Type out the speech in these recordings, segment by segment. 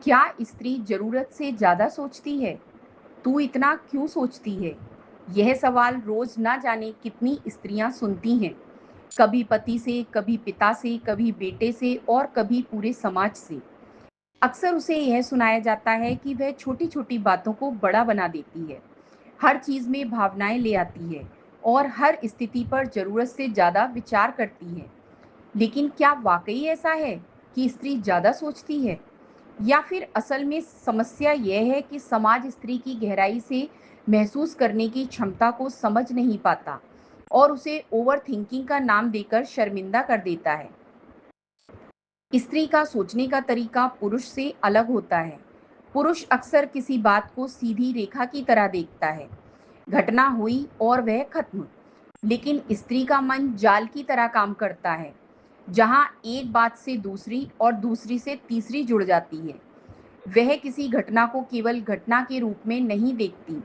क्या स्त्री जरूरत से ज्यादा सोचती है? तू इतना क्यों सोचती है? यह सवाल रोज ना जाने कितनी स्त्रियां सुनती हैं। कभी पति से, कभी पिता से, कभी बेटे से और कभी पूरे समाज से। अक्सर उसे यह सुनाया जाता है कि वह छोटी छोटी बातों को बड़ा बना देती है, हर चीज में भावनाएं ले आती है और हर स्थिति पर जरूरत से ज्यादा विचार करती है। लेकिन क्या वाकई ऐसा है कि स्त्री ज्यादा सोचती है, या फिर असल में समस्या यह है कि समाज स्त्री की गहराई से महसूस करने की क्षमता को समझ नहीं पाता और उसे ओवर थिंकिंग का नाम देकर शर्मिंदा कर देता है। स्त्री का सोचने का तरीका पुरुष से अलग होता है। पुरुष अक्सर किसी बात को सीधी रेखा की तरह देखता है, घटना हुई और वह खत्म। लेकिन स्त्री का मन जाल की तरह काम करता है, जहां एक बात से दूसरी और दूसरी से तीसरी जुड़ जाती है। वह किसी घटना को केवल घटना के रूप में नहीं देखती,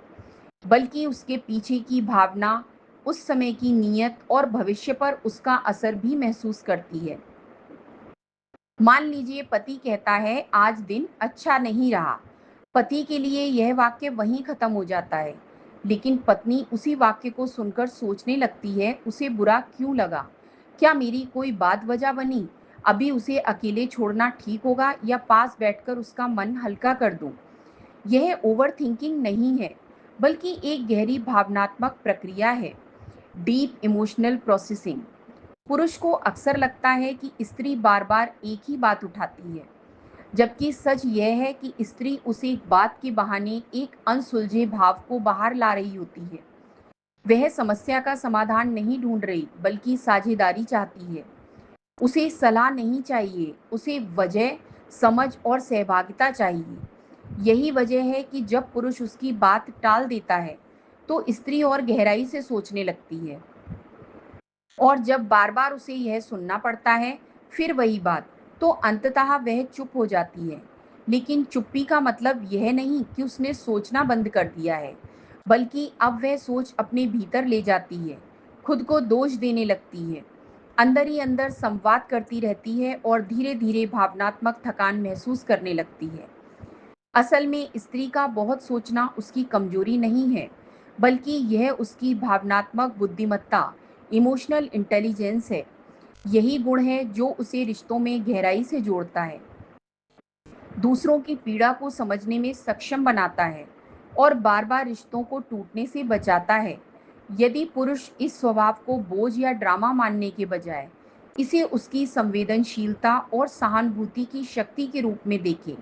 बल्कि उसके पीछे की भावना, उस समय की नीयत और भविष्य पर उसका असर भी महसूस करती है। मान लीजिए पति कहता है आज दिन अच्छा नहीं रहा। पति के लिए यह वाक्य वहीं खत्म हो जाता है। लेकिन पत्नी उसी वाक्य को सुनकर सोचने लगती है, उसे बुरा क्यों लगा? क्या मेरी कोई बात वजह बनी? अभी उसे अकेले छोड़ना ठीक होगा या पास बैठकर उसका मन हल्का कर दूं? यह ओवर थिंकिंग नहीं है, बल्कि एक गहरी भावनात्मक प्रक्रिया है, डीप इमोशनल प्रोसेसिंग। पुरुष को अक्सर लगता है कि स्त्री बार बार एक ही बात उठाती है, जबकि सच यह है कि स्त्री उसे एक बात के बहाने एक अनसुलझे भाव को बाहर ला रही होती है। वह समस्या का समाधान नहीं ढूंढ रही, बल्कि साझेदारी चाहती है। उसे सलाह नहीं चाहिए, उसे वजह, समझ और सहभागिता चाहिए। यही वजह है कि जब पुरुष उसकी बात टाल देता है, तो स्त्री और गहराई से सोचने लगती है। और जब बार बार उसे यह सुनना पड़ता है, फिर वही बात, तो अंततः वह चुप हो जाती है। लेकिन चुप्पी का मतलब यह नहीं कि उसने सोचना बंद कर दिया है, बल्कि अब वह सोच अपने भीतर ले जाती है, खुद को दोष देने लगती है, अंदर ही अंदर संवाद करती रहती है और धीरे धीरे भावनात्मक थकान महसूस करने लगती है। असल में स्त्री का बहुत सोचना उसकी कमजोरी नहीं है, बल्कि यह उसकी भावनात्मक बुद्धिमत्ता, इमोशनल इंटेलिजेंस है। यही गुण है जो उसे रिश्तों में गहराई से जोड़ता है, दूसरों की पीड़ा को समझने में सक्षम बनाता है और बार बार रिश्तों को टूटने से बचाता है। यदि पुरुष इस स्वभाव को बोझ या ड्रामा मानने के बजाय इसे उसकी संवेदनशीलता और सहानुभूति की शक्ति के रूप में देखे,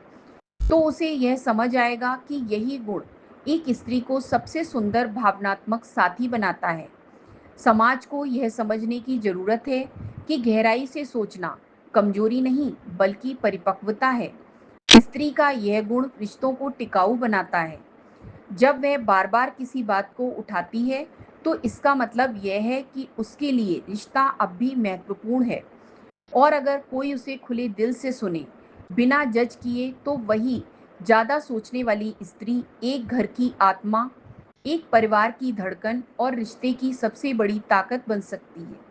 तो उसे यह समझ आएगा कि यही गुण एक स्त्री को सबसे सुंदर भावनात्मक साथी बनाता है। समाज को यह समझने की जरूरत है कि गहराई से सोचना कमजोरी नहीं, बल्कि परिपक्वता है। स्त्री का यह गुण रिश्तों को टिकाऊ बनाता है। जब वह बार बार किसी बात को उठाती है, तो इसका मतलब यह है कि उसके लिए रिश्ता अब भी महत्वपूर्ण है। और अगर कोई उसे खुले दिल से सुने, बिना जज किए, तो वही ज्यादा सोचने वाली स्त्री एक घर की आत्मा, एक परिवार की धड़कन और रिश्ते की सबसे बड़ी ताकत बन सकती है।